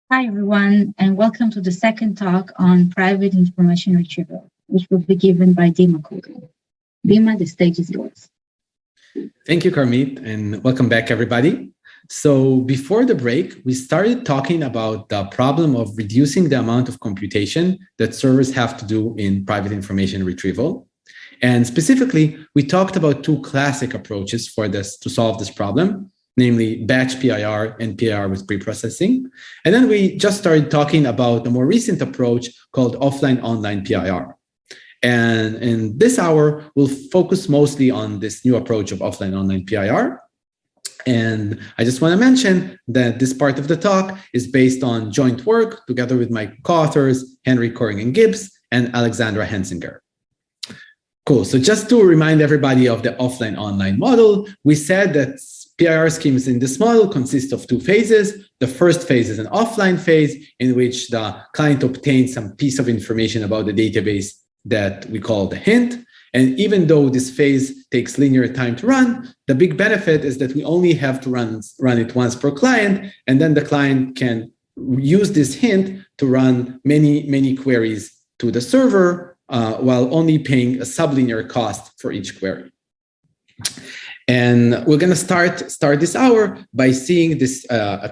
Hi, everyone, and welcome to the second talk on private information retrieval, which will be given by Dima Kogan. Dima, the stage is yours. Thank you, Karmit, and welcome back, everybody. So before the break, we started talking about the problem of reducing the amount of computation that servers have to do in private information retrieval. And specifically, we talked about two classic approaches for this to solve this problem, namely batch PIR and PIR with preprocessing. And then we just started talking about a more recent approach called offline-online PIR. And in this hour, we'll focus mostly on this new approach of offline-online PIR. And I just want to mention that this part of the talk is based on joint work together with my co-authors, Henry Corrigan-Gibbs and Alexandra Hensinger. Cool. So just to remind everybody of the offline-online model, we said that PIR schemes in this model consist of two phases. The first phase is an offline phase in which the client obtains some piece of information about the database that we call the hint. And even though this phase takes linear time to run, the big benefit is that we only have to run it once per client, and then the client can use this hint to run many queries to the server while only paying a sublinear cost for each query. And we're going to start this hour by seeing this a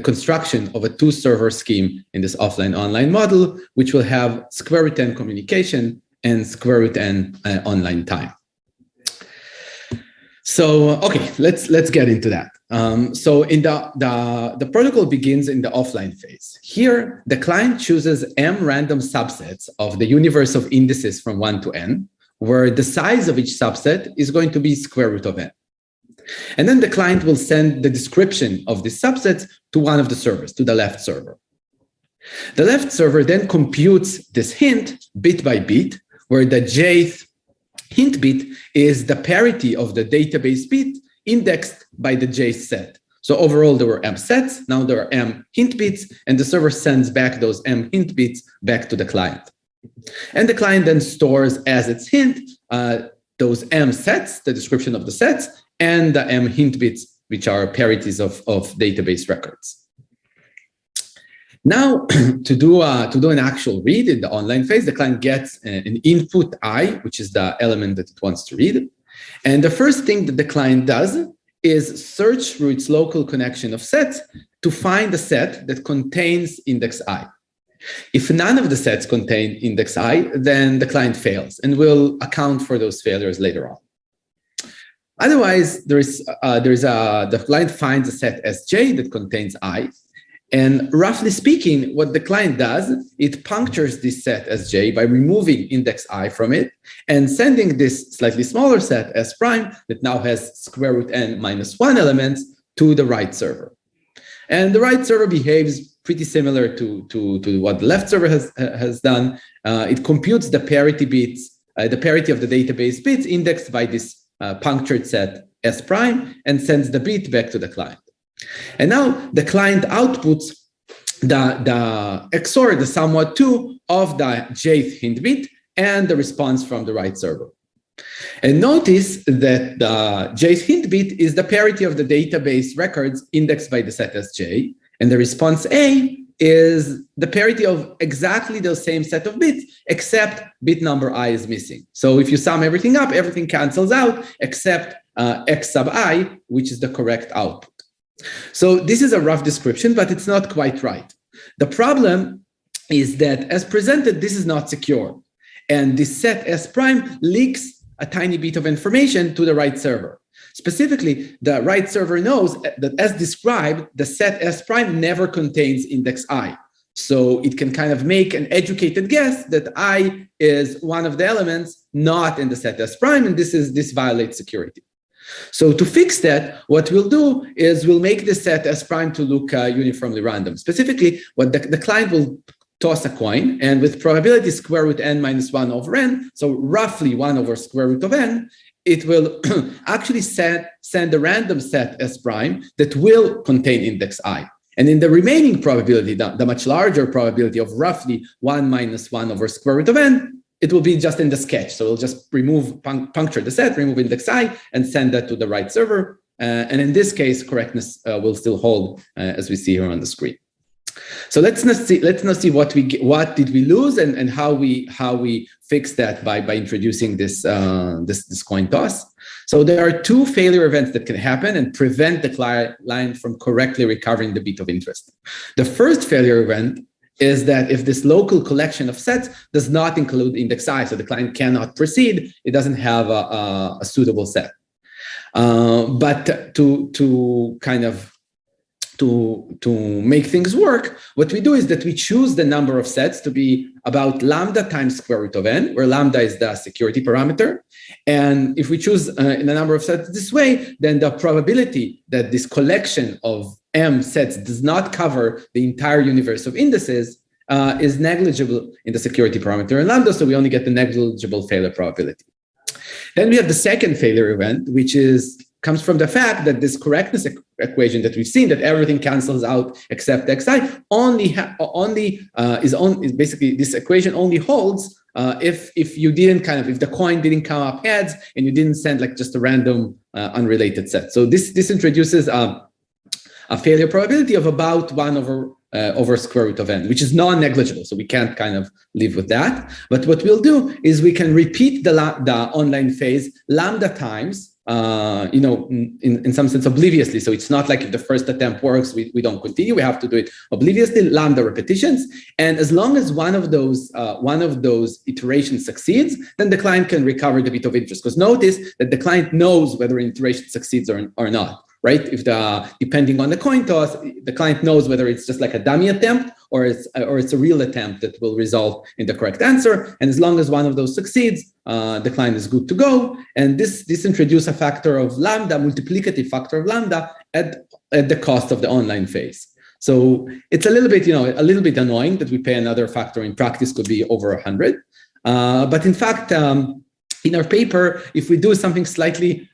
construction of a two-server scheme in this offline-online model, which will have square root n communication and square root n online time. So, okay, let's get into that. So in the protocol begins in the offline phase. Here, the client chooses m random subsets of the universe of indices from 1 to n, where the size of each subset is going to be square root of n. And then the client will send the description of these subsets to one of the servers, to the left server. The left server then computes this hint bit by bit, where the jth hint bit is the parity of the database bit indexed by the jth set. So overall, there were m sets, now there are m hint bits, and the server sends back those m hint bits back to the client. And the client then stores as its hint those m sets, the description of the sets, and the m hint bits, which are parities of database records. Now, to do an actual read in the online phase, the client gets an input I, which is the element that it wants to read. And the first thing that the client does is search through its local connection of sets to find a set that contains index I. If none of the sets contain index I, then the client fails, and we'll account for those failures later on. Otherwise, the client finds a set Sj that contains I, and roughly speaking, what the client does, it punctures this set Sj by removing index I from it and sending this slightly smaller set S prime that now has square root n minus 1 elements to the right server. And the right server behaves pretty similar to what the left server has done. It computes the parity bits, the parity of the database bits indexed by this punctured set S prime and sends the bit back to the client. And now the client outputs the XOR, the somewhat 2 of the jth hint bit and the response from the right server. And notice that the jth hint bit is the parity of the database records indexed by the set Sj, and the response A is the parity of exactly the same set of bits, except bit number I is missing. So if you sum everything up, everything cancels out except X sub I, which is the correct output. So this is a rough description, but it's not quite right. The problem is that as presented, this is not secure. And this set S prime leaks a tiny bit of information to the right server. Specifically, the right server knows that as described, the set S prime never contains index I. So it can kind of make an educated guess that I is one of the elements not in the set S prime, and this violates security. So to fix that, what we'll do is we'll make the set S prime to look uniformly random. Specifically, what the client will toss a coin, and with probability square root n minus 1 over n, so roughly 1 over square root of n, it will actually send a random set S prime that will contain index I. And in the remaining probability, the much larger probability of roughly 1 minus 1 over square root of n, it will be just in the sketch. So we'll just puncture the set, remove index I, and send that to the right server. And in this case, correctness will still hold, as we see here on the screen. So let's now see what did we lose and how we fix that by introducing this this coin toss. So there are two failure events that can happen and prevent the client from correctly recovering the bit of interest. The first failure event is that if this local collection of sets does not include index I, so the client cannot proceed, it doesn't have a suitable set. But to make things work, what we do is that we choose the number of sets to be about lambda times square root of n, where lambda is the security parameter. And if we choose in a number of sets this way, then the probability that this collection of m sets does not cover the entire universe of indices is negligible in the security parameter in lambda, so we only get the negligible failure probability. Then we have the second failure event, which comes from the fact that this correctness equation that we've seen, that everything cancels out except xi, is basically this equation only holds if the coin didn't come up heads and you didn't send like just a random unrelated set. So this introduces a failure probability of about 1 over square root of n, which is non-negligible. So we can't kind of live with that. But what we'll do is we can repeat the online phase lambda times, in some sense obliviously. So it's not like if the first attempt works, we don't continue. We have to do it obliviously, lambda repetitions. And as long as one of those iterations succeeds, then the client can recover the bit of interest. Because notice that the client knows whether an iteration succeeds or not. Right? Depending on the coin toss, the client knows whether it's just like a dummy attempt or it's a real attempt that will result in the correct answer. And as long as one of those succeeds, the client is good to go. And this introduces a factor of lambda, multiplicative factor of lambda at the cost of the online phase. So it's a little bit annoying that we pay another factor. In practice could be over 100. But in fact, in our paper, if we do something slightly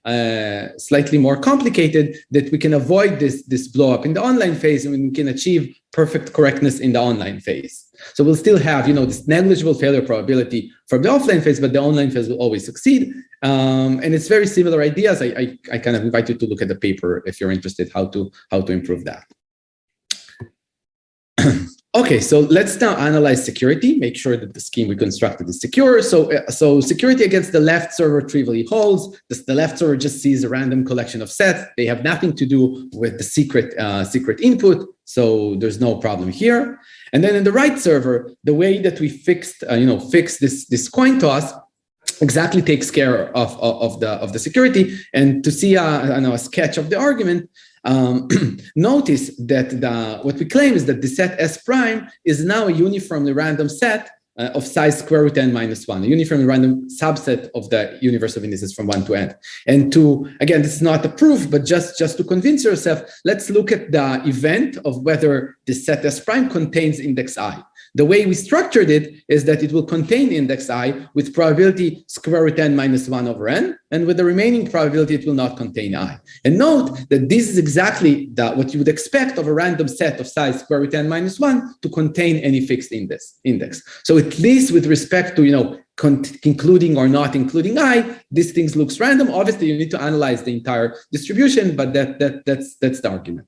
more complicated, that we can avoid this blow up in the online phase, and we can achieve perfect correctness in the online phase. So we'll still have, this negligible failure probability from the offline phase, but the online phase will always succeed. And it's very similar ideas. I kind of invite you to look at the paper if you're interested how to improve that. Okay, so let's now analyze security, make sure that the scheme we constructed is secure. So security against the left server trivially holds. The left server just sees a random collection of sets. They have nothing to do with the secret input, so there's no problem here. And then in the right server, the way that we fixed this coin toss exactly takes care of the security. And to see a sketch of the argument, notice that what we claim is that the set S prime is now a uniformly random set of size square root n minus 1, a uniformly random subset of the universe of indices from 1 to n. And again, this is not a proof, but just to convince yourself, let's look at the event of whether the set S prime contains index I. The way we structured it is that it will contain index I with probability square root n minus 1 over n, and with the remaining probability, it will not contain I. And note that this is exactly what you would expect of a random set of size square root n minus 1 to contain any fixed index. So at least with respect to, including or not including I, this thing looks random. Obviously, you need to analyze the entire distribution, but that's the argument.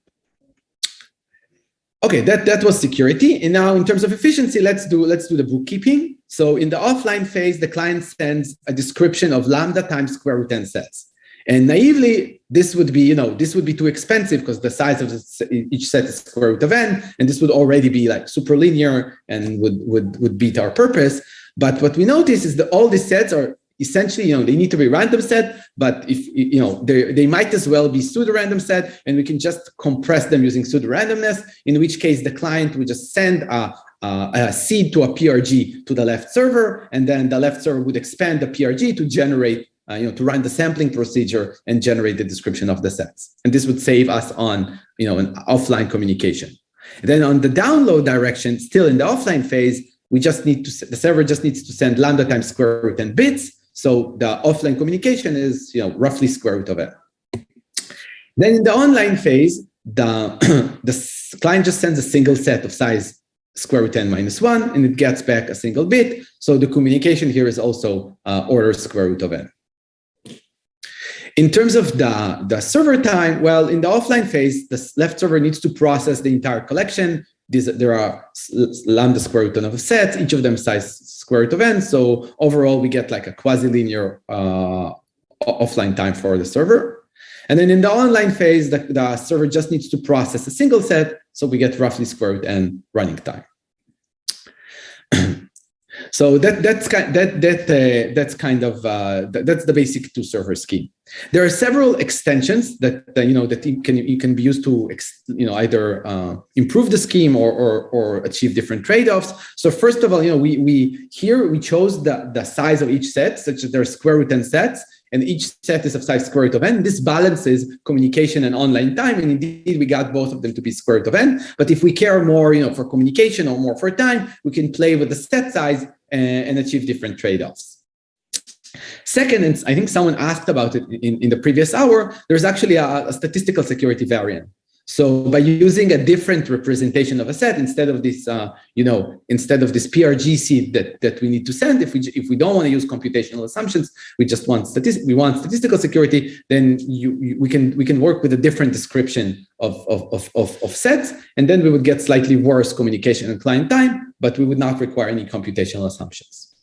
Okay, that was security. And now in terms of efficiency, let's do the bookkeeping. So in the offline phase, the client sends a description of lambda times square root n sets. And naively, this would be too expensive because the size of each set is square root of n, and this would already be like super linear and would beat our purpose. But what we notice is that all these sets are essentially, they need to be random set, but if they might as well be pseudo-random set, and we can just compress them using pseudo-randomness, in which case the client would just send a seed to a PRG to the left server, and then the left server would expand the PRG to generate, to run the sampling procedure and generate the description of the sets. And this would save us on, an offline communication. And then on the download direction, still in the offline phase, the server just needs to send lambda times square root n bits. So the offline communication is, roughly square root of n. Then in the online phase, the client just sends a single set of size square root n minus 1, and it gets back a single bit. So the communication here is also order square root of n. In terms of the server time, well, in the offline phase, the left server needs to process the entire collection, there are lambda square root n of sets, each of them size square root of n. So overall, we get like a quasi-linear offline time for the server. And then in the online phase, the server just needs to process a single set. So we get roughly square root n running time. So that's the basic two server scheme. There are several extensions that you can be used to either improve the scheme or achieve different trade-offs. So first of all, we chose the size of each set, such that there are square root n sets, and each set is of size square root of n. This balances communication and online time, and indeed we got both of them to be square root of n. But if we care more, for communication or more for time, we can play with the set size and achieve different trade-offs. Second, and I think someone asked about it in the previous hour, there's actually a statistical security variant. So by using a different representation of a set, instead of this PRG seed that we need to send, if we don't want to use computational assumptions, we just want statistical security, then we can work with a different description of sets, and then we would get slightly worse communication and client time, but we would not require any computational assumptions.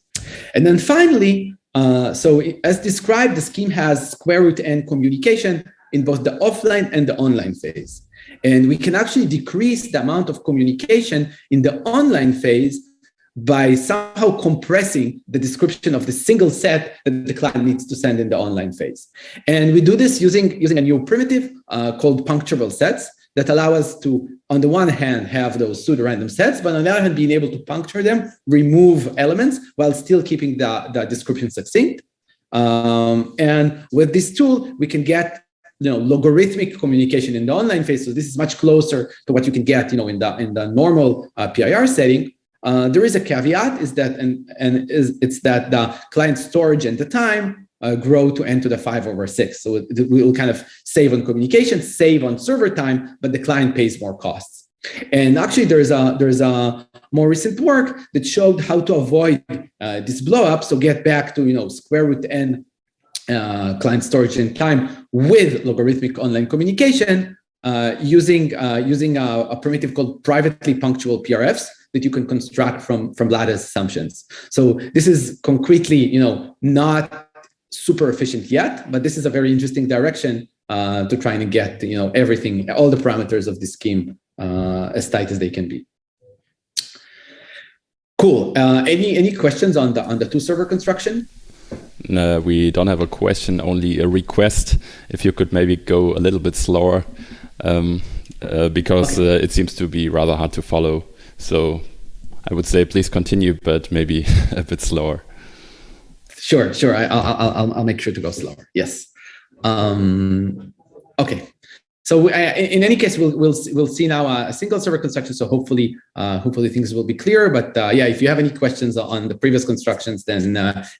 And then finally, so as described, the scheme has square root n communication in both the offline and the online phase. And we can actually decrease the amount of communication in the online phase by somehow compressing the description of the single set that the client needs to send in the online phase. And we do this using a new primitive called puncturable sets that allow us to, on the one hand, have those pseudo-random sets, but on the other hand, being able to puncture them, remove elements while still keeping the description succinct. And with this tool, we can get logarithmic communication in the online phase. So this is much closer to what you can get, in the normal PIR setting. There is a caveat, it's that the client storage and the time grow to n to the 5/6. So we will kind of save on communication, save on server time, but the client pays more costs. And actually, there's a more recent work that showed how to avoid this blow up. So get back to square root n client storage and time with logarithmic online communication using a primitive called privately punctual PRFs that you can construct from lattice assumptions. So this is concretely, not super efficient yet, but this is a very interesting direction to trying to get everything, all the parameters of the scheme as tight as they can be. Cool. Any questions on the two server construction? No, we don't have a question, only a request. If you could maybe go a little bit slower, because it seems to be rather hard to follow. So I would say please continue, but maybe a bit slower. Sure. I'll make sure to go slower. Yes. Okay. So in any case, we'll see now a single server construction. So hopefully things will be clear. But yeah, if you have any questions on the previous constructions, then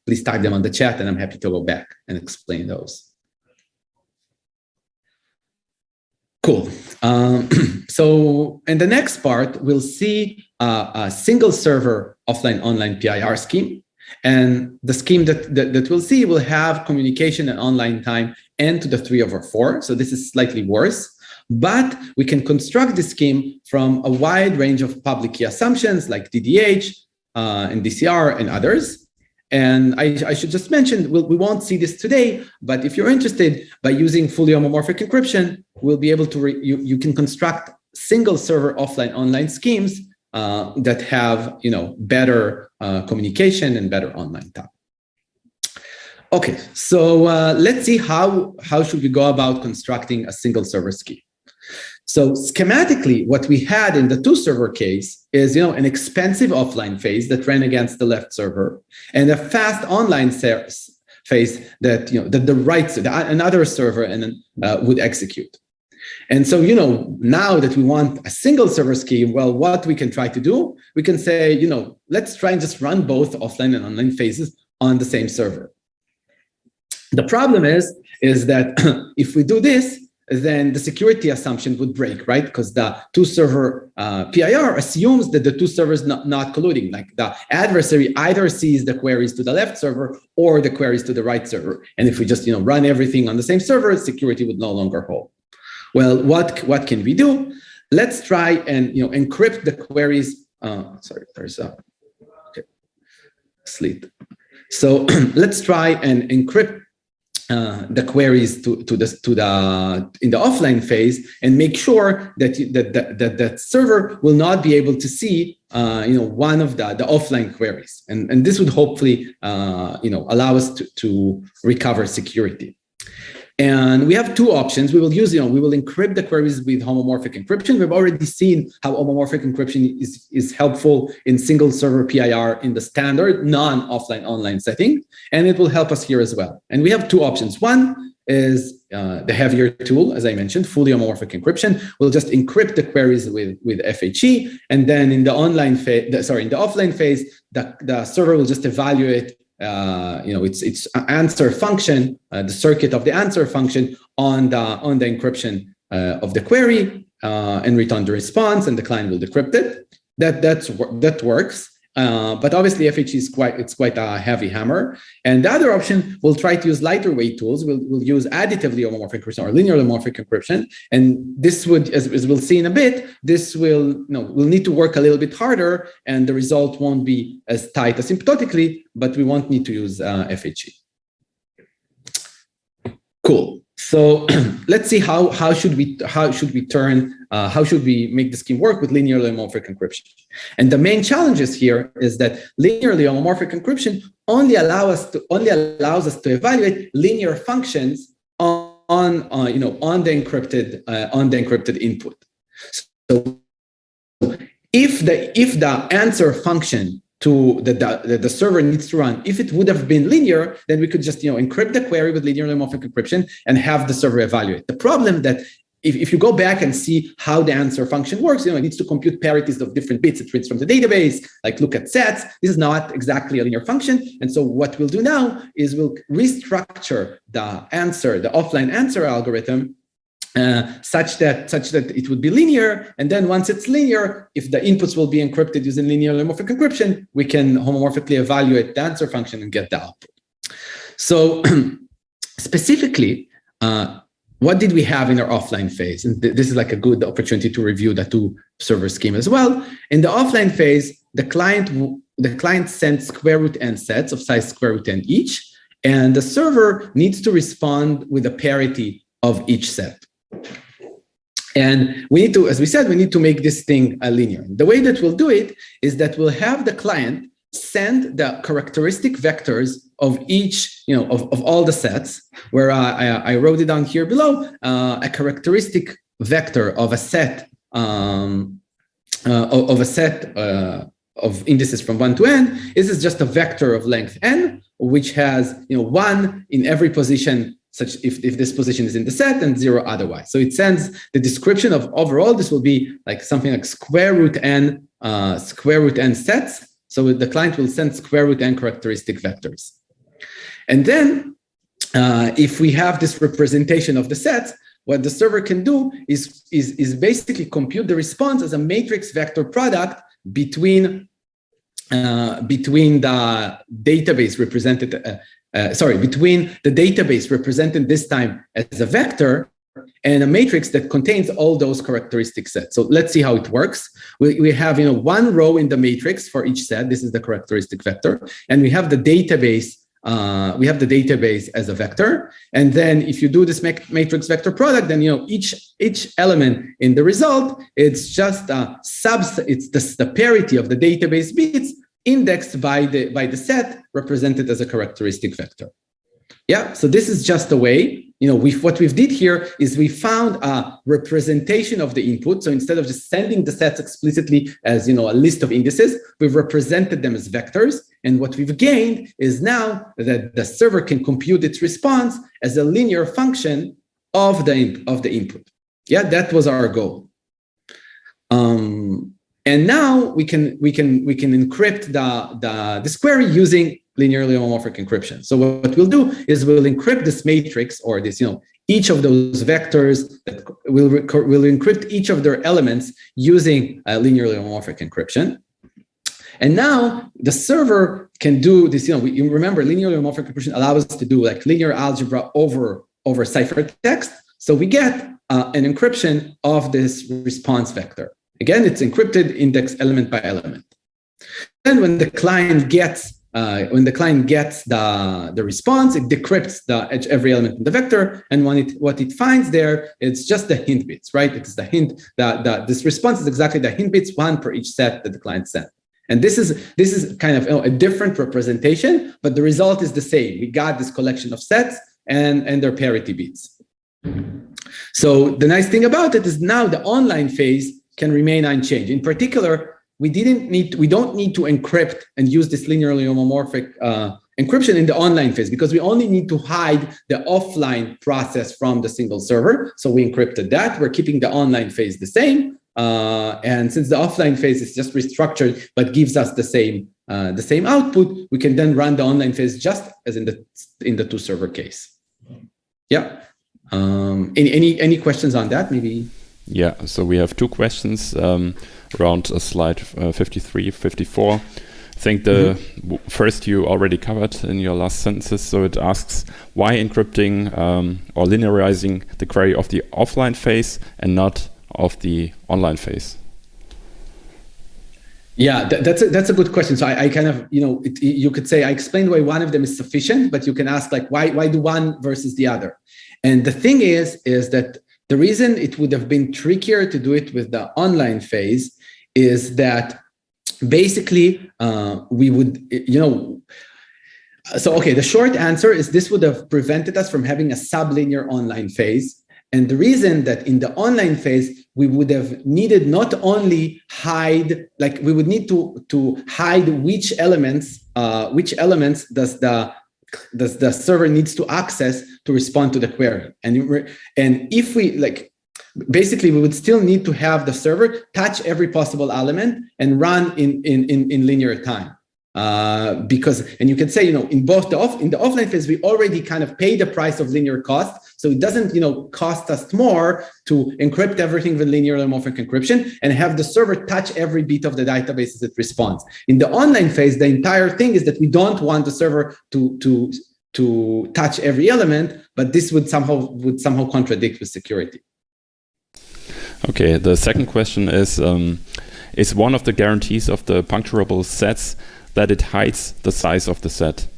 please type them on the chat, and I'm happy to go back and explain those. Cool. So in the next part, we'll see a single server offline online PIR scheme. And the scheme that we'll see will have communication and online time n to the 3/4. So this is slightly worse, but we can construct the scheme from a wide range of public key assumptions like DDH and DCR and others. And I should just mention, we won't see this today, but if you're interested, by using fully homomorphic encryption, we'll be able to, you can construct single server offline online schemes that have better communication and better online time. Okay, so let's see how should we go about constructing a single server scheme. So schematically, what we had in the two server case is an expensive offline phase that ran against the left server, and a fast online phase that that the right another server would execute. And so, now that we want a single server scheme, well, what we can try to do, we can say, let's try and just run both offline and online phases on the same server. The problem is that if we do this, then the security assumption would break, right? Because the two server PIR assumes that the two servers not colluding, like the adversary either sees the queries to the left server or the queries to the right server. And if we just run everything on the same server, security would no longer hold. Well, what can we do? let's try and encrypt the queries. Sorry, there's a sleep. So let's try and encrypt the queries in the offline phase, and make sure that that server will not be able to see one of the offline queries, and this would hopefully allow us to recover security. And we have two options. We will use, we will encrypt the queries with homomorphic encryption. We've already seen how homomorphic encryption is helpful in single server PIR in the standard non-offline online setting, and it will help us here as well. And we have two options. One is the heavier tool, as I mentioned, fully homomorphic encryption. We'll just encrypt the queries with FHE, and then in the offline phase, the server will just evaluate its answer function, the circuit of the answer function on the encryption of the query, and return the response, and the client will decrypt it. That works. But obviously FHE is quite a heavy hammer. And the other option, we'll try to use lighter weight tools. We'll use additively homomorphic encryption or linearly homomorphic encryption. And this would, as we'll see in a bit, this will need to work a little bit harder, and the result won't be as tight asymptotically, but we won't need to use FHE. Cool. So let's see how should we make the scheme work with linearly homomorphic encryption. And the main challenges here is that linearly homomorphic encryption only allows us to evaluate linear functions on the encrypted input. So if the answer function to the server needs to run, if it would have been linear, then we could just encrypt the query with linear homomorphic encryption and have the server evaluate. The problem that if you go back and see how the answer function works, it needs to compute parities of different bits it reads from the database, like look at sets. This is not exactly a linear function. And so what we'll do now is we'll restructure the offline answer algorithm such that it would be linear, and then once it's linear, if the inputs will be encrypted using linear homomorphic encryption, we can homomorphically evaluate the answer function and get the output. So specifically, what did we have in our offline phase? And this is like a good opportunity to review the two server scheme as well. In the offline phase, the client sends square root n sets of size square root n each, and the server needs to respond with a parity of each set. And we need to, as we said, we need to make this thing linear. The way that we'll do it is that we'll have the client send the characteristic vectors of each, of all the sets, where I wrote it down here below, a characteristic vector of a set of indices from 1 to n. This is just a vector of length n, which has 1 in every position, such if this position is in the set, and 0 otherwise. So it sends the description of overall. This will be like something like square root n sets. So the client will send square root n characteristic vectors. And then if we have this representation of the sets, what the server can do is basically compute the response as a matrix vector product between the database represented, between the database represented this time as a vector and a matrix that contains all those characteristic sets. So let's see how it works. We have one row in the matrix for each set. This is the characteristic vector, and we have the database. As a vector, and then if you do this matrix vector product, then each element in the result, it's just it's the parity of the database bits indexed by the set represented as a characteristic vector. Yeah, so this is just a way. What we've did here is we found a representation of the input. So instead of just sending the sets explicitly as a list of indices, we've represented them as vectors. And what we've gained is now that the server can compute its response as a linear function of the input. Yeah, that was our goal. And now we can encrypt this query using linearly homomorphic encryption. So what we'll do is we'll encrypt this matrix, or this, each of those vectors, that we'll encrypt each of their elements using linearly homomorphic encryption. And now the server can do this. You remember linearly homomorphic encryption allows us to do like linear algebra over ciphertext. So we get an encryption of this response vector. Again, it's encrypted index element by element. Then when the client gets the response, it decrypts every element in the vector, and what it finds there, it's just the hint bits, right? It's the hint that this response is exactly the hint bits, one per each set that the client sent. And this is kind of a different representation, but the result is the same. We got this collection of sets and their parity bits. So the nice thing about it is now the online phase can remain unchanged. In particular, we don't need to encrypt and use this linearly homomorphic encryption in the online phase, because we only need to hide the offline process from the single server. So we encrypted that. We're keeping the online phase the same. And since the offline phase is just restructured, but gives us the same output, we can then run the online phase just as in the two server case. Yeah. Any questions on that? Maybe. Yeah. So we have two questions around slide 53, 54. I think the first you already covered in your last sentences. So it asks why encrypting or linearizing the query of the offline phase and not of the online phase. Yeah, that's a good question. So I kind of, you could say I explained why one of them is sufficient, but you can ask like why do one versus the other? And the thing is that the reason it would have been trickier to do it with the online phase is that basically we would, so okay, the short answer is this would have prevented us from having a sublinear online phase. And the reason that in the online phase, we would have needed not only hide, like we would need to hide which elements does the server needs to access to respond to the query. And if we basically we would still need to have the server touch every possible element and run in linear time. Because, and you can say, in both in the offline phase, we already kind of pay the price of linear cost. So it doesn't, cost us more to encrypt everything with linear homomorphic encryption and have the server touch every bit of the database as it responds. In the online phase, the entire thing is that we don't want the server to touch every element, but this would somehow contradict with security. Okay, the second question is one of the guarantees of the puncturable sets that it hides the size of the set,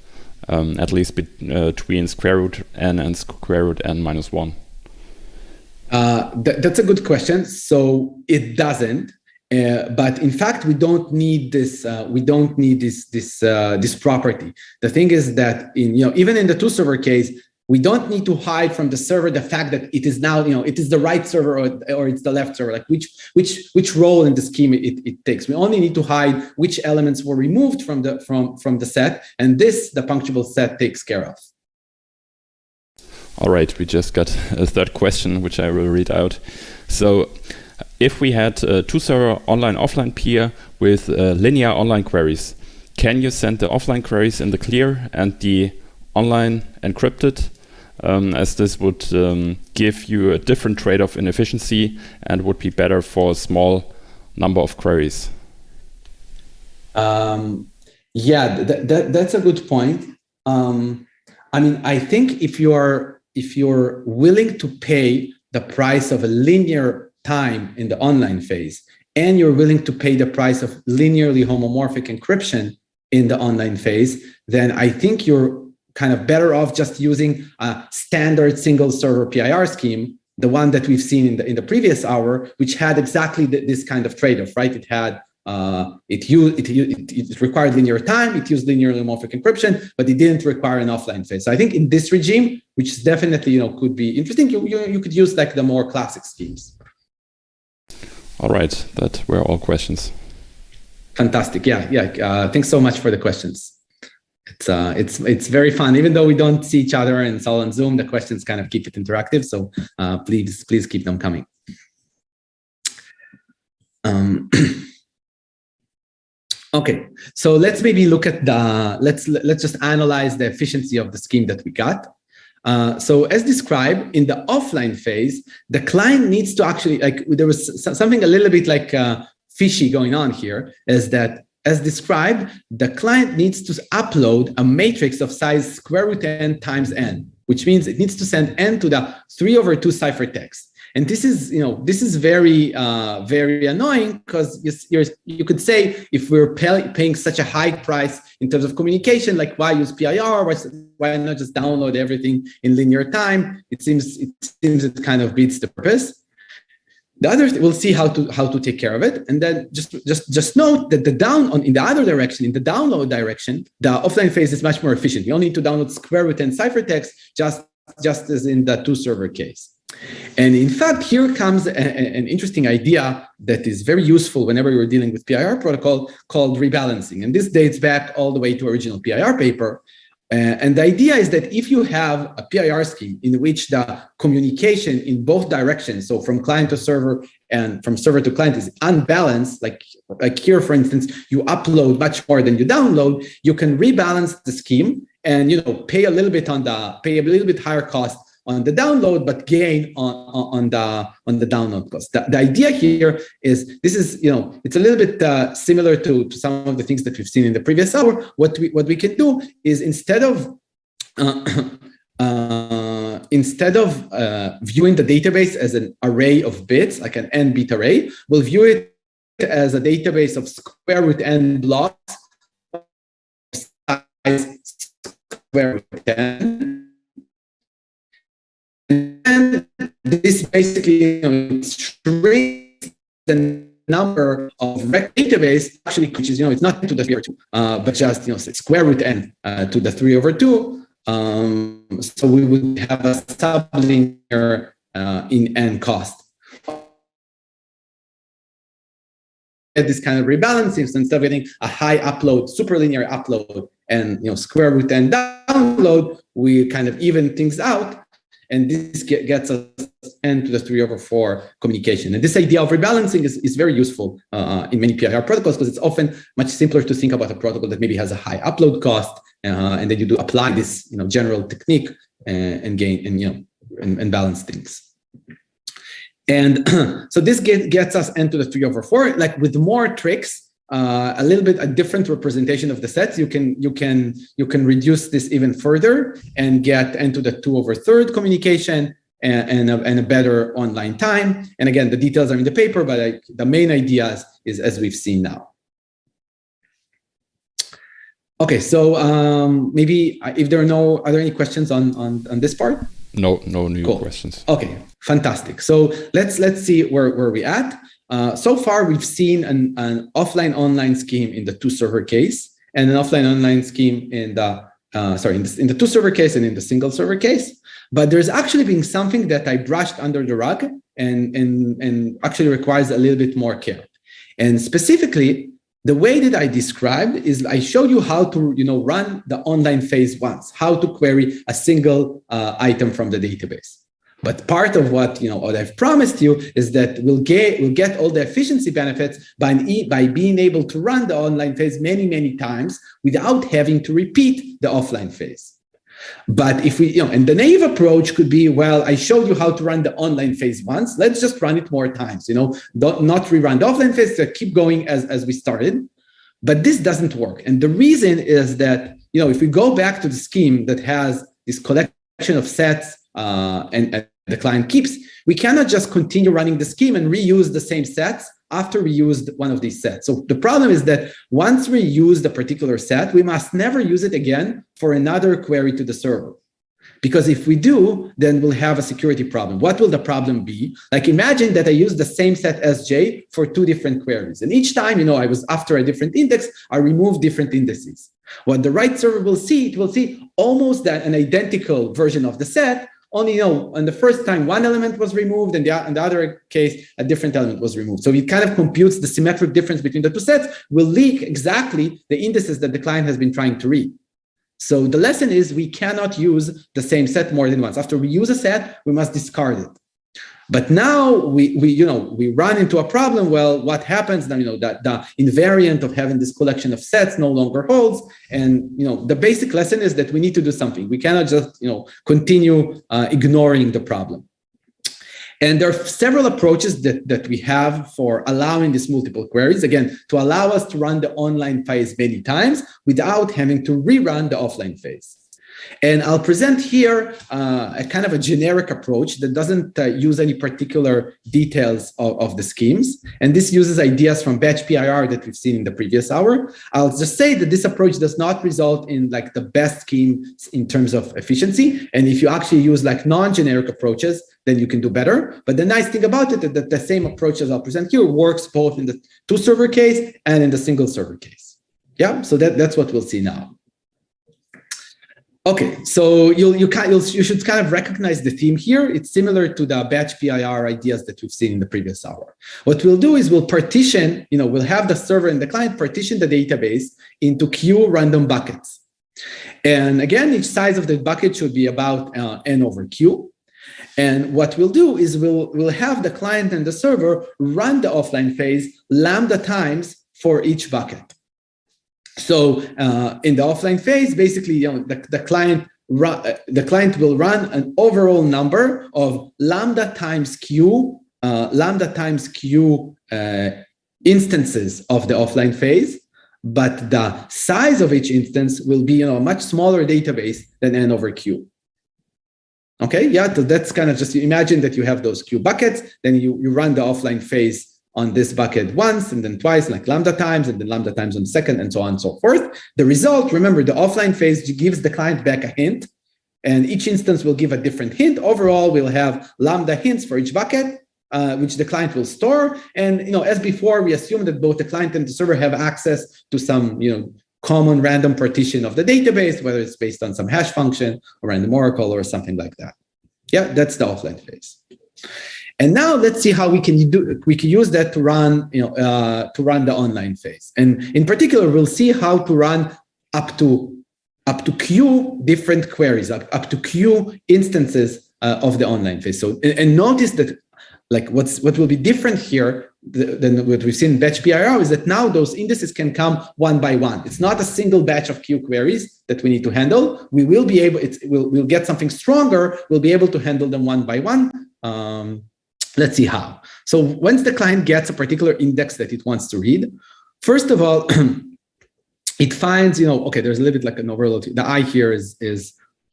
at least between square root n and square root n minus 1? That's a good question. So it doesn't, but in fact, we don't need this. We don't need this property. The thing is that even in the two server case, we don't need to hide from the server the fact that it is now, it is the right server or it's the left server, like which role in the scheme it takes. We only need to hide which elements were removed from the set, and this the punctuable set takes care of. All right, we just got a third question, which I will read out. So if we had a two-server online-offline peer with linear online queries, can you send the offline queries in the clear and the online encrypted? As this would give you a different trade-off in efficiency and would be better for a small number of queries. Yeah, that's a good point. I think if you're willing to pay the price of a linear time in the online phase, and you're willing to pay the price of linearly homomorphic encryption in the online phase, then I think you're kind of better off just using a standard single server PIR scheme, the one that we've seen in the previous hour, which had exactly this kind of trade-off, right? It had it required linear time, it used linear homomorphic encryption, but it didn't require an offline phase. So I think in this regime, which is definitely could be interesting, you could use like the more classic schemes. All right, that were all questions. Fantastic, yeah. Thanks so much for the questions. It's very fun, even though we don't see each other and it's all on Zoom. The questions kind of keep it interactive, so please keep them coming. Okay, so let's maybe look at let's just analyze the efficiency of the scheme that we got. So as described in the offline phase, the client needs to actually, there was something a little bit fishy going on here, is that as described, the client needs to upload a matrix of size √n times n, which means it needs to send n to the 3/2 ciphertext. And this is, this is very, very annoying, because you could say, if we're paying such a high price in terms of communication, like why use PIR? Why not just download everything in linear time? It seems it kind of beats the purpose. The other, we'll see how to take care of it. And then just note that in the other direction, in the download direction, the offline phase is much more efficient. You only need to download square root and ciphertext, just as in the 2-server case. And in fact, here comes an interesting idea that is very useful whenever you're dealing with PIR protocol, called rebalancing. And this dates back all the way to original PIR paper. And the idea is that if you have a PIR scheme in which the communication in both directions, so from client to server and from server to client, is unbalanced, like here, for instance, you upload much more than you download, you can rebalance the scheme and pay a little bit higher cost on the download, but gain on the download cost. The idea here is, this is, it's a little bit similar to some of the things that we've seen in the previous hour. What we can do is, instead of viewing the database as an array of bits, like an n-bit array, we'll view it as a database of square root n blocks, size square root n. And this basically shrinks the number of database, actually, which is, it's not to the 3/2, but just, square root n to the 3/2. So we would have a sublinear in n cost. This kind of rebalancing, so instead of getting a high upload, superlinear upload, and square root n download, we kind of even things out. And this gets us n to the 3/4 communication. And this idea of rebalancing is very useful in many PIR protocols, because it's often much simpler to think about a protocol that maybe has a high upload cost, and then you do apply this general technique and gain and balance things. And so this gets us n to the 3/4, like with more tricks. A little bit a different representation of the sets. You can reduce this even further and get into the 2/3 communication and a better online time. And again, the details are in the paper, but the main idea is as we've seen now. Okay, so maybe if are there any questions on this part? No new questions. Okay, fantastic. So let's see where we're at. So far, we've seen an offline-online scheme in the 2-server case, and an offline-online scheme in the in the 2-server case and in the single-server case. But there's actually been something that I brushed under the rug and actually requires a little bit more care. And specifically, the way that I described is I showed you how to run the online phase once, how to query a single item from the database. But part of what I've promised you is that we'll get all the efficiency benefits by being able to run the online phase many times without having to repeat the offline phase. But if we, and the naive approach could be, well, I showed you how to run the online phase once. Let's just run it more times. Not rerun the offline phase, to keep going as we started. But this doesn't work, and the reason is that if we go back to the scheme that has this collection of sets. And the client keeps, we cannot just continue running the scheme and reuse the same sets after we used one of these sets. So the problem is that once we use the particular set, we must never use it again for another query to the server. Because if we do, then we'll have a security problem. What will the problem be? Like, imagine that I use the same set SJ for 2 different queries. And each time, I was after a different index, I remove different indices. What the right server will see, it will see almost an identical version of the set. Only, on the first time, one element was removed, and in the other case, a different element was removed. So it kind of computes the symmetric difference between the 2 sets, will leak exactly the indices that the client has been trying to read. So the lesson is we cannot use the same set more than once. After we use a set, we must discard it. But now we run into a problem. Well, what happens now? That the invariant of having this collection of sets no longer holds. And the basic lesson is that we need to do something. We cannot just continue ignoring the problem. And there are several approaches that we have for allowing these multiple queries, again, to allow us to run the online phase many times without having to rerun the offline phase. And I'll present here a kind of a generic approach that doesn't use any particular details of the schemes. And this uses ideas from batch PIR that we've seen in the previous hour. I'll just say that this approach does not result in like the best scheme in terms of efficiency. And if you actually use like non-generic approaches, then you can do better. But the nice thing about it is that the same approach as I'll present here works both in the 2-server case and in the single server case. Yeah, so that's what we'll see now. Okay, so you should kind of recognize the theme here. It's similar to the batch PIR ideas that we've seen in the previous hour. What we'll do is we'll partition, we'll have the server and the client partition the database into Q random buckets. And again, each size of the bucket should be about N over Q. And what we'll do is we'll have the client and the server run the offline phase lambda times for each bucket. So in the offline phase, basically, the client will run an overall number of lambda times Q instances of the offline phase, but the size of each instance will be a much smaller database than N over Q. Okay, yeah, so that's kind of just, you imagine that you have those Q buckets, then you run the offline phase on this bucket once and then twice, like lambda times, and then lambda times on the second, and so on and so forth. The result, remember, the offline phase gives the client back a hint, and each instance will give a different hint. Overall, we'll have lambda hints for each bucket, which the client will store. And as before, we assume that both the client and the server have access to some common random partition of the database, whether it's based on some hash function or random oracle or something like that. Yeah, that's the offline phase. And now let's see how we can use that to run the online phase. And in particular, we'll see how to run up to Q different queries, up to Q instances of the online phase. So and notice that what will be different here than what we've seen in batch PIR is that now those indices can come one by one. It's not a single batch of Q queries that we need to handle. We will be able, we'll get something stronger. We'll be able to handle them one by one. Let's see how. So once the client gets a particular index that it wants to read, first of all, it finds, okay, there's a little bit like an overload. The I here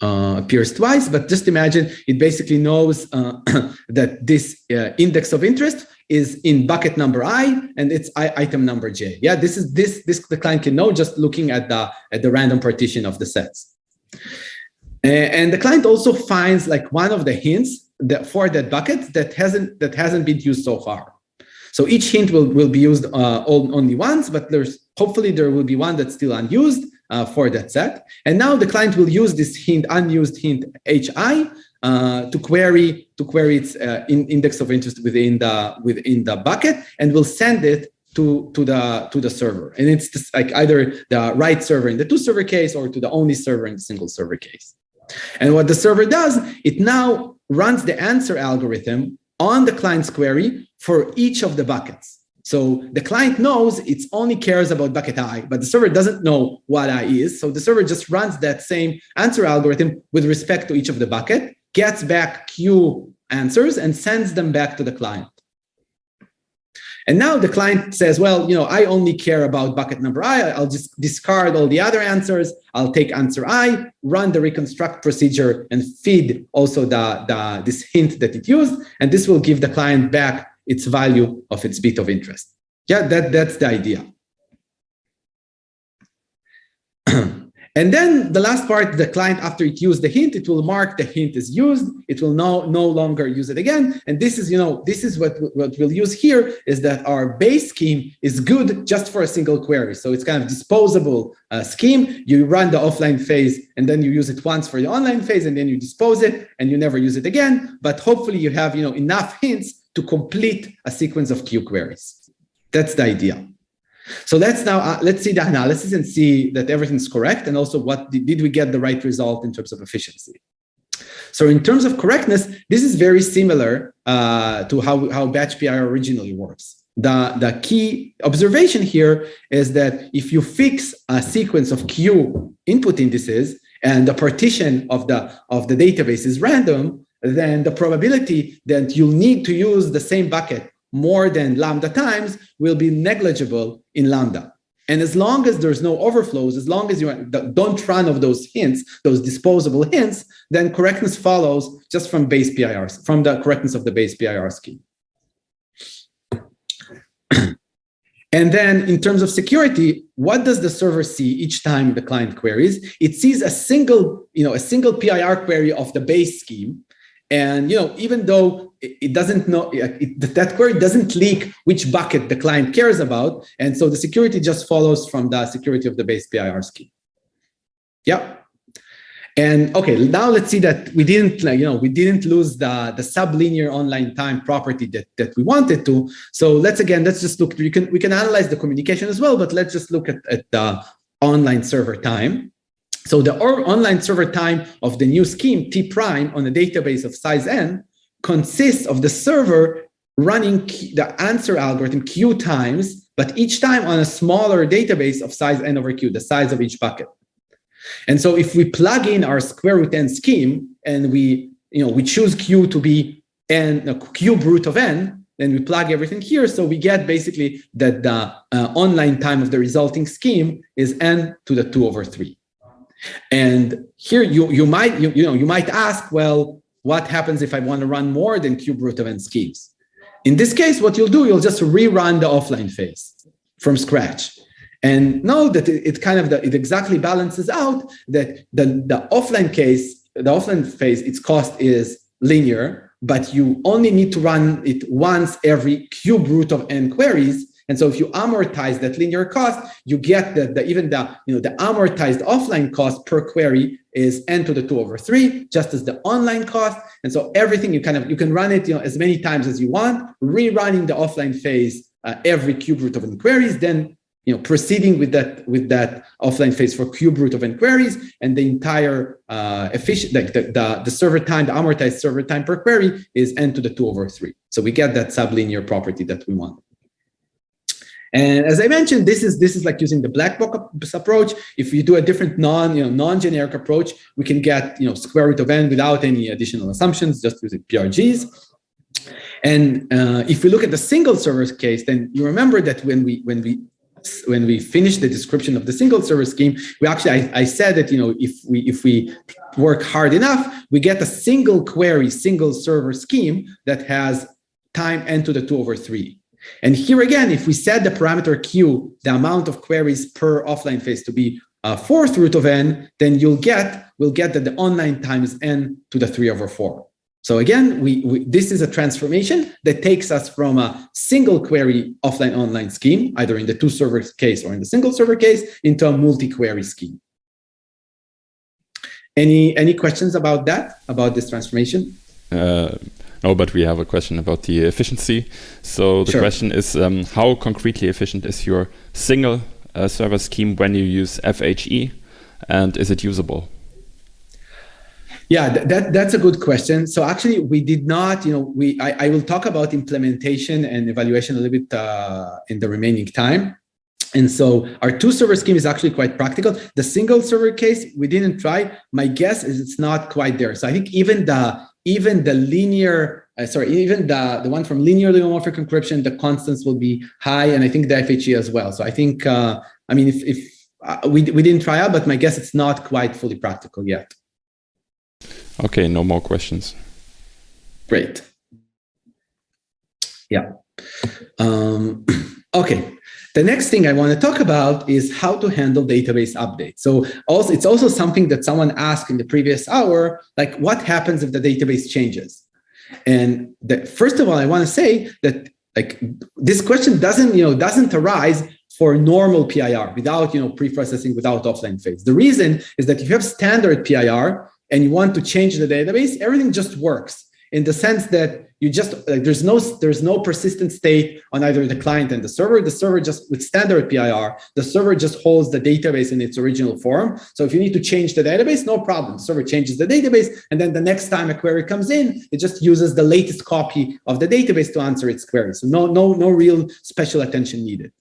appears twice, but just imagine it basically knows that this index of interest is in bucket number I and it's item number J. Yeah, this the client can know just looking at the random partition of the sets. And the client also finds like one of the hints for that bucket that hasn't been used so far. So each hint will be used only once, but hopefully there will be one that's still unused for that set. And now the client will use this unused hint HI to query its index of interest within the bucket, and will send it to the server. And it's just like either the right server in the 2-server case or to the only server in the single server case. And what the server does, it now runs the answer algorithm on the client's query for each of the buckets. So the client knows it only cares about bucket I, but the server doesn't know what I is. So the server just runs that same answer algorithm with respect to each of the bucket, gets back Q answers, and sends them back to the client. And now the client says, well, I only care about bucket number I. I'll just discard all the other answers. I'll take answer I, run the reconstruct procedure, and feed also this hint that it used. And this will give the client back its value of its bit of interest. Yeah, that's the idea. And then the last part, the client, after it used the hint, it will mark the hint is used. It will no longer use it again. And this is, this is what we'll use here, is that our base scheme is good just for a single query. So it's kind of disposable scheme. You run the offline phase and then you use it once for the online phase, and then you dispose it and you never use it again. But hopefully you have, enough hints to complete a sequence of Q queries. That's the idea. So let's see the analysis and see that everything's correct, and also did we get the right result in terms of efficiency. So in terms of correctness, this is very similar to how batch PIR originally works. The key observation here is that if you fix a sequence of Q input indices and the partition of the database is random, then the probability that you'll need to use the same bucket more than lambda times will be negligible in lambda. And as long as there's no overflows, as long as you don't run of those hints, those disposable hints, then correctness follows just from base PIRs, from the correctness of the base PIR scheme. And then in terms of security, what does the server see each time the client queries? It sees a single PIR query of the base scheme. And even though it doesn't know, that query doesn't leak which bucket the client cares about. And so the security just follows from the security of the base PIR scheme. Yeah. And okay, now let's see that we didn't lose the sublinear online time property that we wanted to. So let's just look. We can analyze the communication as well, but let's just look at the online server time. So the online server time of the new scheme T prime on a database of size n consists of the server running the answer algorithm Q times, but each time on a smaller database of size n over Q, the size of each bucket. And so if we plug in our square root n scheme and we choose Q to be cube root of n, then we plug everything here. So we get basically that the online time of the resulting scheme is n to the 2 over 3. And here you might ask, well, what happens if I want to run more than cube root of n schemes? In this case, what you'll do, you'll just rerun the offline phase from scratch. And know that it exactly balances out that the offline phase, its cost is linear, but you only need to run it once every cube root of n queries. And so if you amortize that linear cost, you get the amortized offline cost per query is n to the 2 over 3, just as the online cost. And so everything you can run it as many times as you want, rerunning the offline phase every cube root of n queries, then proceeding with that offline phase for cube root of n queries, and the entire the server time, the amortized server time per query is n to the 2 over 3. So we get that sublinear property that we want. And as I mentioned, this is like using the black box approach. If you do a different non-generic approach, we can get square root of n without any additional assumptions, just using PRGs. And if we look at the single server case, then you remember that when we finished the description of the single server scheme, I said that if we work hard enough, we get a single query, single server scheme that has time n to the 2 over 3. And here again, if we set the parameter q, the amount of queries per offline phase, to be fourth root of n, then we'll get that the online time is n to the 3 over 4. So again, this is a transformation that takes us from a single query offline-online scheme, either in the two server case or in the single server case, into a multi-query scheme. Any questions about that, about this transformation? No, but we have a question about the efficiency. So the question is, how concretely efficient is your single server scheme when you use FHE, and is it usable? Yeah, that's a good question. So actually, we did not, I will talk about implementation and evaluation a little bit in the remaining time. And so our two server scheme is actually quite practical. The single server case, we didn't try. My guess is it's not quite there. So I think even the linear, even the one from linearly homomorphic encryption, the constants will be high, and I think the FHE as well. So I think, if we didn't try out, but my guess it's not quite fully practical yet. Okay, no more questions. Great. Yeah. Okay. The next thing I want to talk about is how to handle database updates. So it's also something that someone asked in the previous hour, like what happens if the database changes? And first of all, I want to say that this question doesn't arise for normal PIR without pre-processing, without offline phase. The reason is that if you have standard PIR and you want to change the database, everything just works in the sense that you just there's no persistent state on either the client and the server. The server just, with standard PIR, the server just holds the database in its original form. So if you need to change the database, no problem. The server changes the database, and then the next time a query comes in, it just uses the latest copy of the database to answer its query. So no real special attention needed.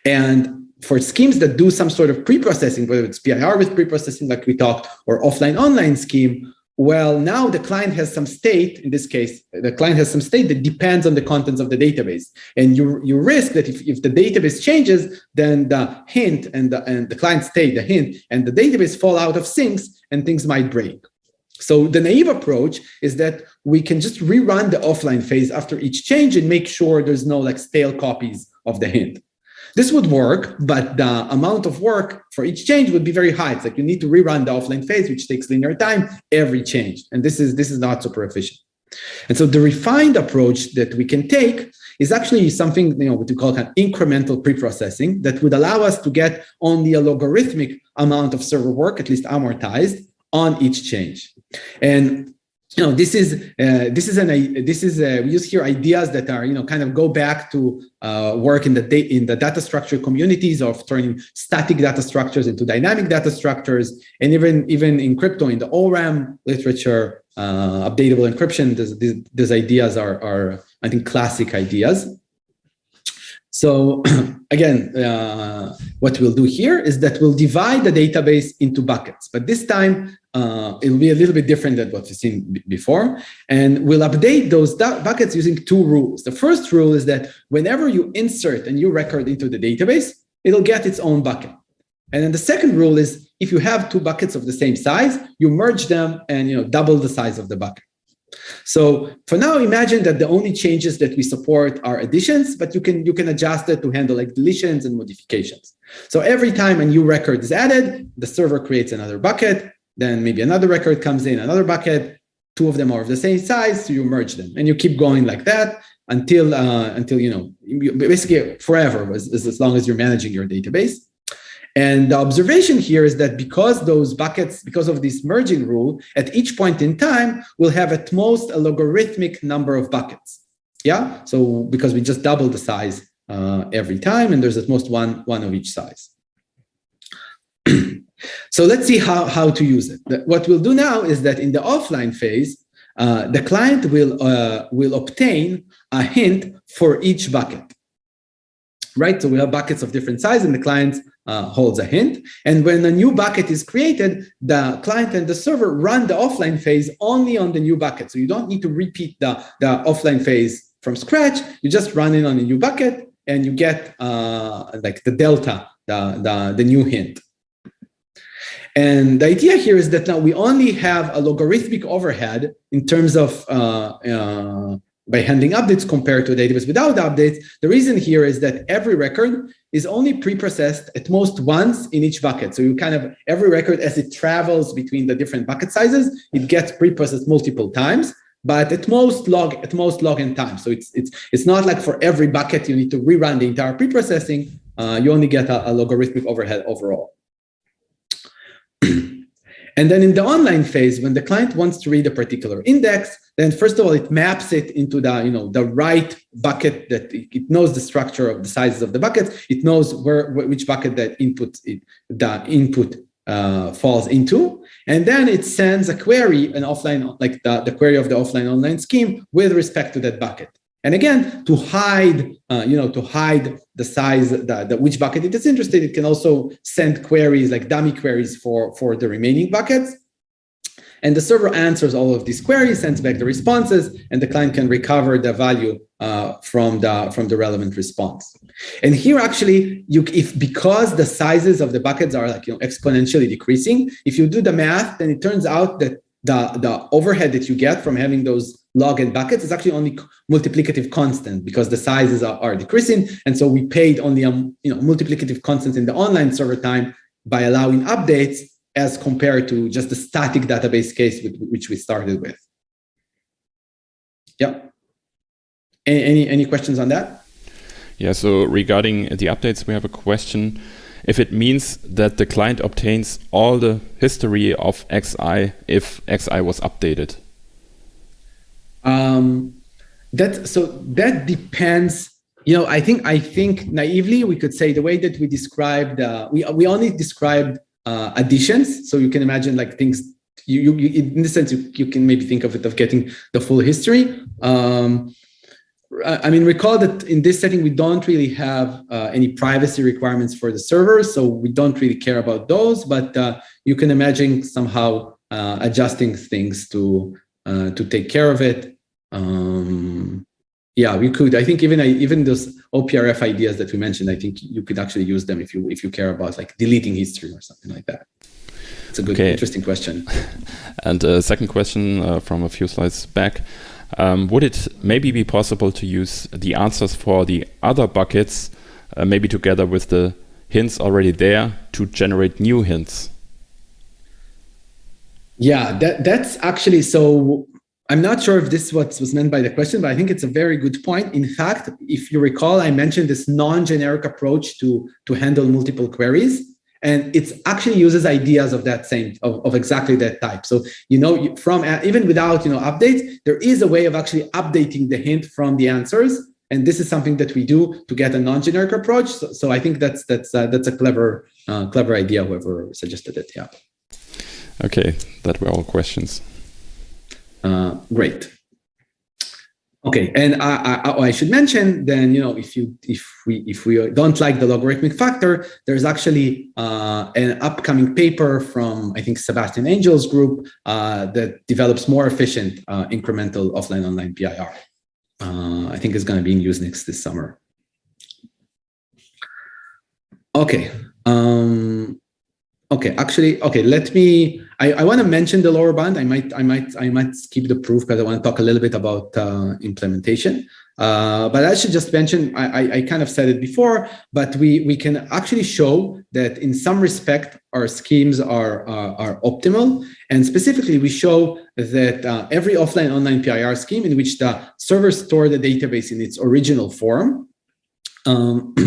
And for schemes that do some sort of pre-processing, whether it's PIR with pre-processing like we talked, or offline-online scheme, Well, now the client has some state. In this case, the client has some state that depends on the contents of the database. And you risk that if the database changes, then the hint and the client state, the hint and the database fall out of syncs and things might break. So the naive approach is that we can just rerun the offline phase after each change and make sure there's no like stale copies of the hint. This would work, but the amount of work for each change would be very high. It's like you need to rerun the offline phase, which takes linear time every change. And this is not super efficient. And so the refined approach that we can take is actually something, what we call kind of incremental preprocessing that would allow us to get only a logarithmic amount of server work, at least amortized, on each change. And we use here ideas that are kind of go back to work in the data structure communities of turning static data structures into dynamic data structures, and even in crypto in the ORAM literature, updatable encryption. These ideas are I think classic ideas. So again, what we'll do here is that we'll divide the database into buckets, but this time it will be a little bit different than what we've seen before. And we'll update those buckets using two rules. The first rule is that whenever you insert a new record into the database, it'll get its own bucket. And then the second rule is if you have two buckets of the same size, you merge them and double the size of the bucket. So for now, imagine that the only changes that we support are additions, but you can adjust it to handle like deletions and modifications. So every time a new record is added, the server creates another bucket, then maybe another record comes in, another bucket, two of them are of the same size, so you merge them. And you keep going like that until basically forever, as long as you're managing your database. And the observation here is that because those buckets, because of this merging rule, at each point in time, we'll have at most a logarithmic number of buckets. Yeah, so because we just double the size every time, and there's at most one of each size. So let's see how to use it. What we'll do now is that in the offline phase, the client will obtain a hint for each bucket. Right, so we have buckets of different size, and the client holds a hint. And when a new bucket is created, the client and the server run the offline phase only on the new bucket. So you don't need to repeat the offline phase from scratch. You just run it on a new bucket, and you get like the delta, the new hint. And the idea here is that now we only have a logarithmic overhead in terms of by handling updates compared to a database without updates. The reason here is that every record is only preprocessed at most once in each bucket. So you kind of, every record as it travels between the different bucket sizes, it gets preprocessed multiple times, but at most log n time. So it's not like for every bucket you need to rerun the entire preprocessing. You only get a logarithmic overhead overall. And then in the online phase, when the client wants to read a particular index, then first of all, it maps it into the right bucket that it knows the structure of the sizes of the buckets. It knows which bucket that the input falls into. And then it sends a query, an offline, like the query of the offline online scheme with respect to that bucket. And again, to hide the size, which bucket it is interested, it can also send queries like dummy queries for the remaining buckets. And the server answers all of these queries, sends back the responses, and the client can recover the value from the relevant response. And here, actually, because the sizes of the buckets are like exponentially decreasing, if you do the math, then it turns out that the overhead that you get from having those log n buckets is actually only multiplicative constant because the sizes are decreasing. And so we paid only multiplicative constant in the online server time by allowing updates as compared to just the static database case which we started with. Yeah. Any questions on that? Yeah, so regarding the updates, we have a question. If it means that the client obtains all the history of XI if XI was updated. That depends. I think naively we could say the way that we described, we only described additions. So you can imagine like things. You in this sense you can maybe think of it of getting the full history. Recall that in this setting, we don't really have any privacy requirements for the server, so we don't really care about those, but you can imagine somehow adjusting things to take care of it. Yeah, we could. I think even those OPRF ideas that we mentioned, I think you could actually use them if you care about like deleting history or something like that. It's a good, interesting question. And a second question from a few slides back. Would it maybe be possible to use the answers for the other buckets, maybe together with the hints already there, to generate new hints? Yeah, that's actually, so I'm not sure if this was meant by the question, but I think it's a very good point. In fact, if you recall, I mentioned this non-generic approach to handle multiple queries, and it actually uses ideas of that same, of exactly that type. So, from even without, updates, there is a way of actually updating the hint from the answers. And this is something that we do to get a non-generic approach. So I think that's a clever idea, whoever suggested it. Yeah. Okay, that were all questions. Great. Okay, and I should mention then, if we don't like the logarithmic factor, there's actually an upcoming paper from, I think, Sebastian Angel's group that develops more efficient incremental offline-online PIR. I think it's going to be in Usenix this summer. Okay. Okay, actually, let me, I want to mention the lower bound. I might skip the proof because I want to talk a little bit about implementation. But I should just mention, I kind of said it before, but we can actually show that in some respect, our schemes are optimal. And specifically, we show that every offline-online PIR scheme in which the server store the database in its original form, and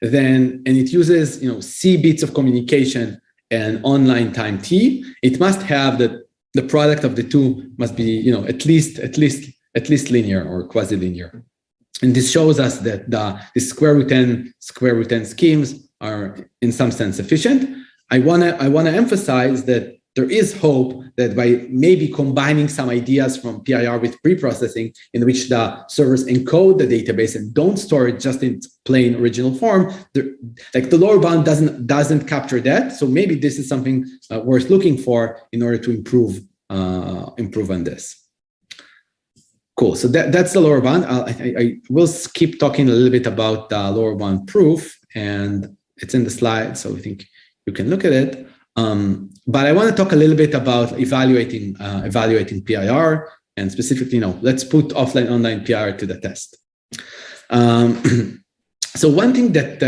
it uses, C bits of communication and online time T, it must have the product of the two must be, at least linear or quasi-linear. And this shows us that the square root n schemes are in some sense efficient. I wanna emphasize that there is hope that by maybe combining some ideas from PIR with preprocessing, in which the servers encode the database and don't store it just in its plain original form, like the lower bound doesn't capture that. So maybe this is something worth looking for in order to improve on this. Cool. So that's the lower bound. I will keep talking a little bit about the lower bound proof, and it's in the slide, so I think you can look at it. But I want to talk a little bit about evaluating PIR, and specifically, let's put offline-online PIR to the test. So one thing that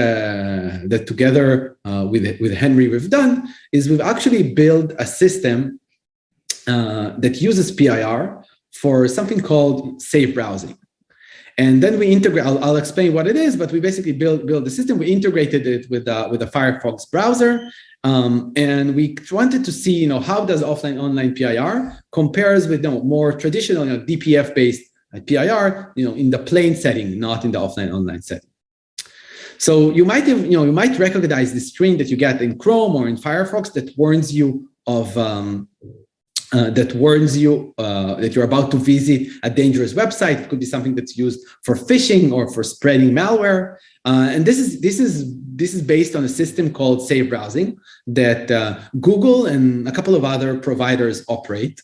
together with Henry we've done is we've actually built a system that uses PIR for something called safe browsing. And then we integrate, I'll explain what it is, but we basically build the system. We integrated it with a Firefox browser. And we wanted to see, how does offline-online PIR compares with more traditional, DPF-based PIR, in the plain setting, not in the offline-online setting. So you might recognize the screen that you get in Chrome or in Firefox that warns you of that you're about to visit a dangerous website. It could be something that's used for phishing or for spreading malware. And this is based on a system called safe browsing that Google and a couple of other providers operate.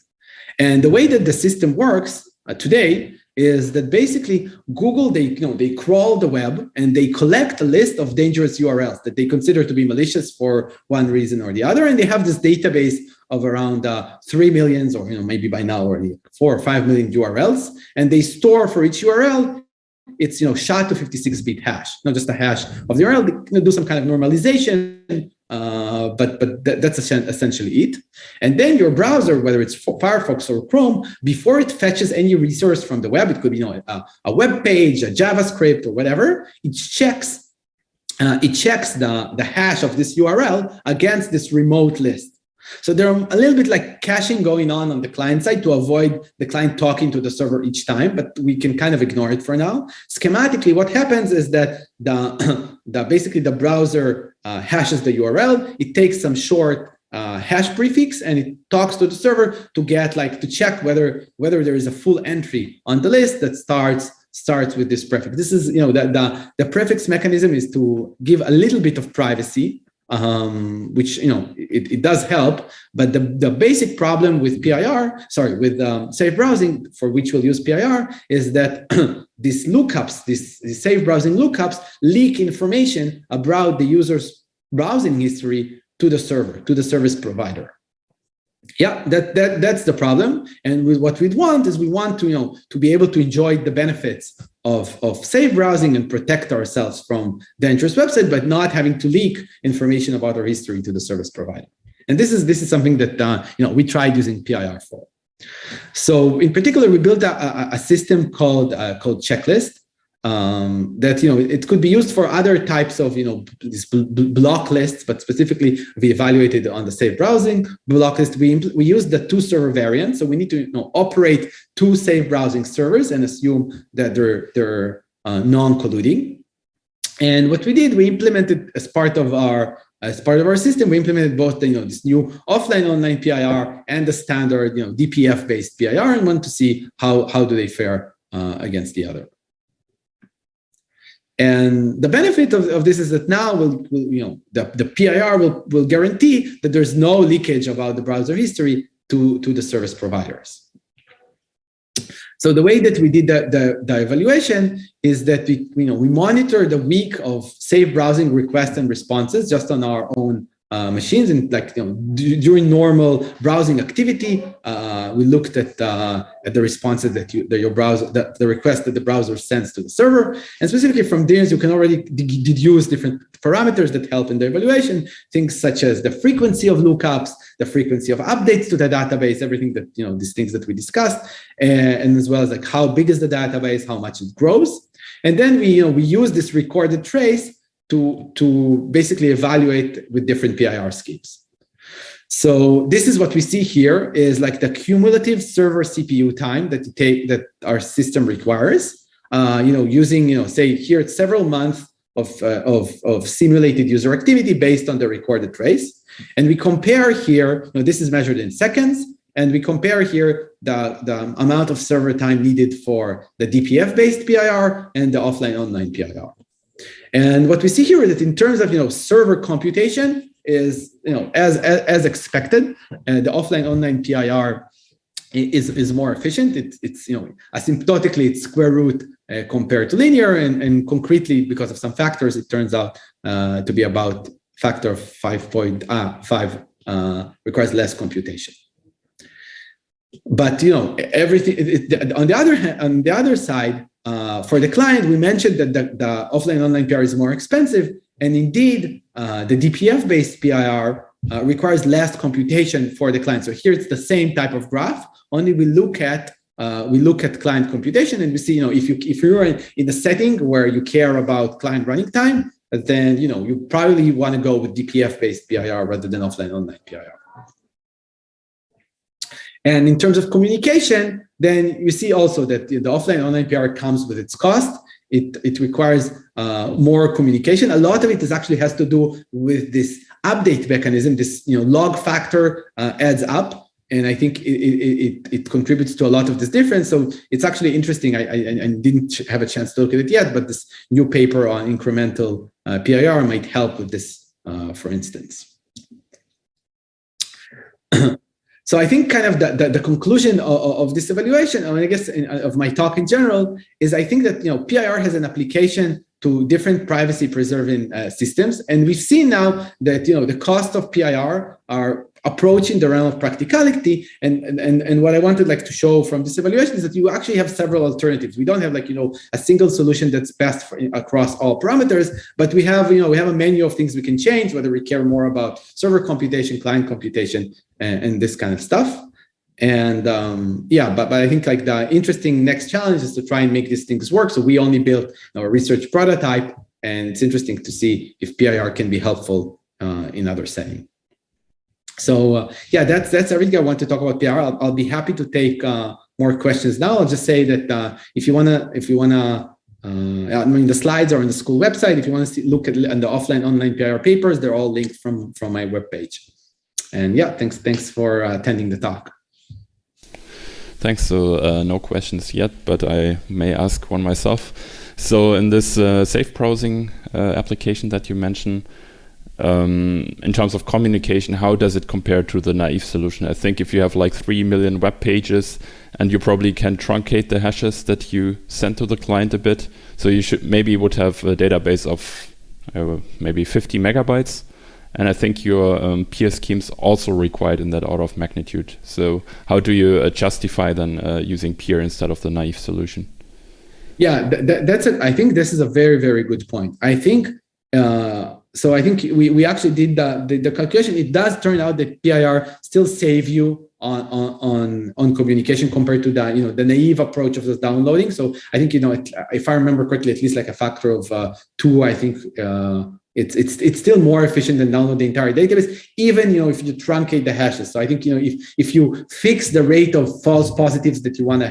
And the way that the system works today is that basically Google, they crawl the web and they collect a list of dangerous URLs that they consider to be malicious for one reason or the other. And they have this database of around 3 million, or maybe by now already 4 or 5 million URLs. And they store for each URL, it's SHA to 56-bit hash, not just a hash of the URL. They do some kind of normalization, but that's essentially it. And then your browser, whether it's Firefox or Chrome, before it fetches any resource from the web, it could be a web page, a JavaScript, or whatever, it checks the hash of this URL against this remote list. So there are a little bit like caching going on the client side to avoid the client talking to the server each time, but we can kind of ignore it for now. Schematically, what happens is that basically the browser hashes the URL. It takes some short hash prefix and it talks to the server to check whether there is a full entry on the list that starts with this prefix. This is the prefix mechanism is to give a little bit of privacy which it does help. But the basic problem with safe browsing, for which we'll use PIR, is that these lookups, these safe browsing lookups, leak information about the user's browsing history to the server, to the service provider. Yeah, that's the problem. And what we want is to be able to enjoy the benefits of safe browsing and protect ourselves from dangerous websites, but not having to leak information about our history to the service provider. And this is something that we tried using PIR for. So in particular, we built a system called checklist. That it could be used for other types of these block lists, but specifically we evaluated on the safe browsing block list. We use the 2 server variant, so we need to operate 2 safe browsing servers and assume that they're non-colluding. And what we did, we implemented as part of our system, we implemented both this new offline online PIR and the standard DPF based PIR, and want to see how do they fare against the other. And the benefit of this is that now the PIR will guarantee that there's no leakage about the browser history to the service providers. So the way that we did the evaluation is that we monitor the week of safe browsing requests and responses just on our own machines, and during normal browsing activity, we looked at the responses that your browser, the request that the browser sends to the server, and specifically from these you can already deduce different parameters that help in the evaluation. Things such as the frequency of lookups, the frequency of updates to the database, everything that these things that we discussed, and as well as how big is the database, how much it grows, and then we use this recorded trace to basically evaluate with different PIR schemes. So this is what we see here is the cumulative server CPU time that our system requires. Using say here it's several months of simulated user activity based on the recorded trace, and we compare here. This is measured in seconds, and we compare here the amount of server time needed for the DPF based PIR and the offline online PIR. And what we see here is that in terms of server computation is as expected, the offline online PIR is more efficient. It's asymptotically it's square root compared to linear, and concretely because of some factors it turns out to be about factor of 5.5 requires less computation. But everything on the other side. For the client, we mentioned that the offline online PIR is more expensive, and indeed, the DPF-based PIR requires less computation for the client. So here it's the same type of graph, only we look at client computation, and we see if you're in the setting where you care about client running time, then you probably want to go with DPF-based PIR rather than offline online PIR. And in terms of communication, then you see also that the offline online PIR comes with its cost. It requires more communication. A lot of it actually has to do with this update mechanism. This log factor adds up, and I think it contributes to a lot of this difference. So it's actually interesting. I didn't have a chance to look at it yet, but this new paper on incremental PIR might help with this, for instance. So I think kind of the conclusion of this evaluation, and I guess of my talk in general, is I think that PIR has an application to different privacy preserving systems, and we've seen now that the cost of PIR are approaching the realm of practicality. And what I wanted to show from this evaluation is that you actually have several alternatives. We don't have a single solution that's best across all parameters, but we have a menu of things we can change, whether we care more about server computation, client computation, and this kind of stuff. And but I think the interesting next challenge is to try and make these things work. So we only built a research prototype, and it's interesting to see if PIR can be helpful in other settings. So that's everything I want to talk about PIR. I'll be happy to take more questions now. I'll just say that if you wanna, the slides are on the school website. If you want to look at the offline online PIR papers, they're all linked from my webpage. And thanks for attending the talk. Thanks. So no questions yet, but I may ask one myself. So in this safe browsing application that you mentioned, in terms of communication, how does it compare to the naive solution? I think if you have like 3 million web pages, and you probably can truncate the hashes that you send to the client a bit, so you would have a database of maybe 50 megabytes. And I think your peer schemes also required in that order of magnitude. So how do you justify then using peer instead of the naive solution? Yeah, that's it. I think this is a very, very good point. I think so. I think we actually did the calculation. It does turn out that PIR still save you on communication compared to the naive approach of the downloading. So I think if I remember correctly, at least like a factor of 2. I think it's still more efficient than download the entire database, even if you truncate the hashes. So I think if you fix the rate of false positives that you want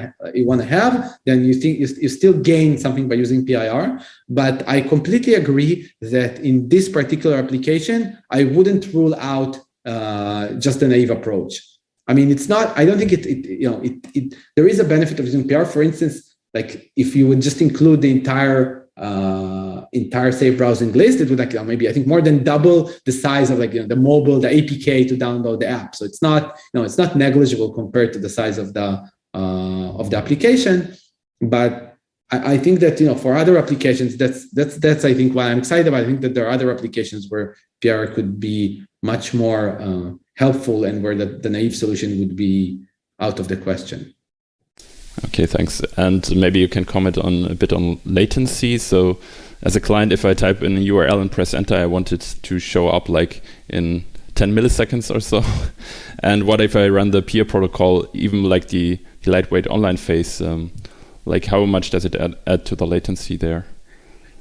to have, then you think you still gain something by using PIR. But I completely agree that in this particular application, I wouldn't rule out just the naive approach. I mean, it's not. I don't think there is a benefit of using PIR. For instance, like if you would just include the entire safe browsing list, it would maybe I think more than double the size of the mobile, the APK to download the app. So it's not it's not negligible compared to the size of the application. But I think that for other applications, that's I think why I'm excited about it. I think that there are other applications where PIR could be much more helpful, and where the naive solution would be out of the question. Okay, thanks. And maybe you can comment a bit on latency. So as a client, if I type in a URL and press enter, I want it to show up like in 10 milliseconds or so. And what if I run the peer protocol, even like the lightweight online phase, like how much does it add to the latency there?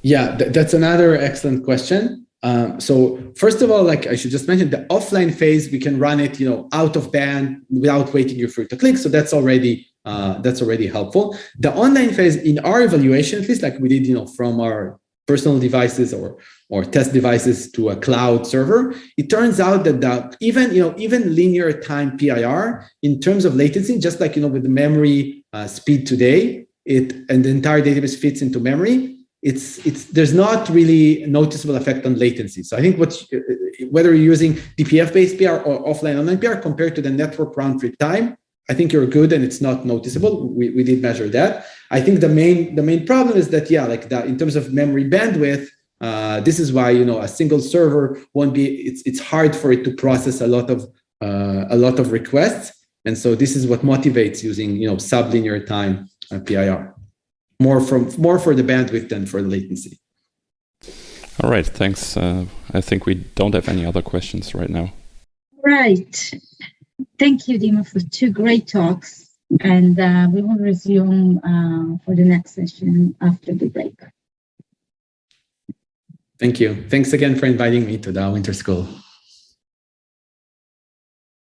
Yeah, that's another excellent question. So first of all, like I should just mention, the offline phase, we can run it, out of band without waiting for you to click. So that's already helpful. The online phase, in our evaluation, at least like we did, from our personal devices or test devices to a cloud server, it turns out that even linear time PIR in terms of latency, just like with the memory speed today, and the entire database fits into memory. There's not really a noticeable effect on latency. So I think whether you're using DPF-based PR or offline online PR compared to the network round trip time, I think you're good and it's not noticeable. We did measure that. I think the main problem is that in terms of memory bandwidth, this is why a single server won't be. It's hard for it to process a lot of requests, and so this is what motivates using sublinear time PIR. More for the bandwidth than for the latency. All right, thanks. I think we don't have any other questions right now. Right. Thank you, Dima, for 2 great talks. And we will resume for the next session after the break. Thank you. Thanks again for inviting me to the Winter School.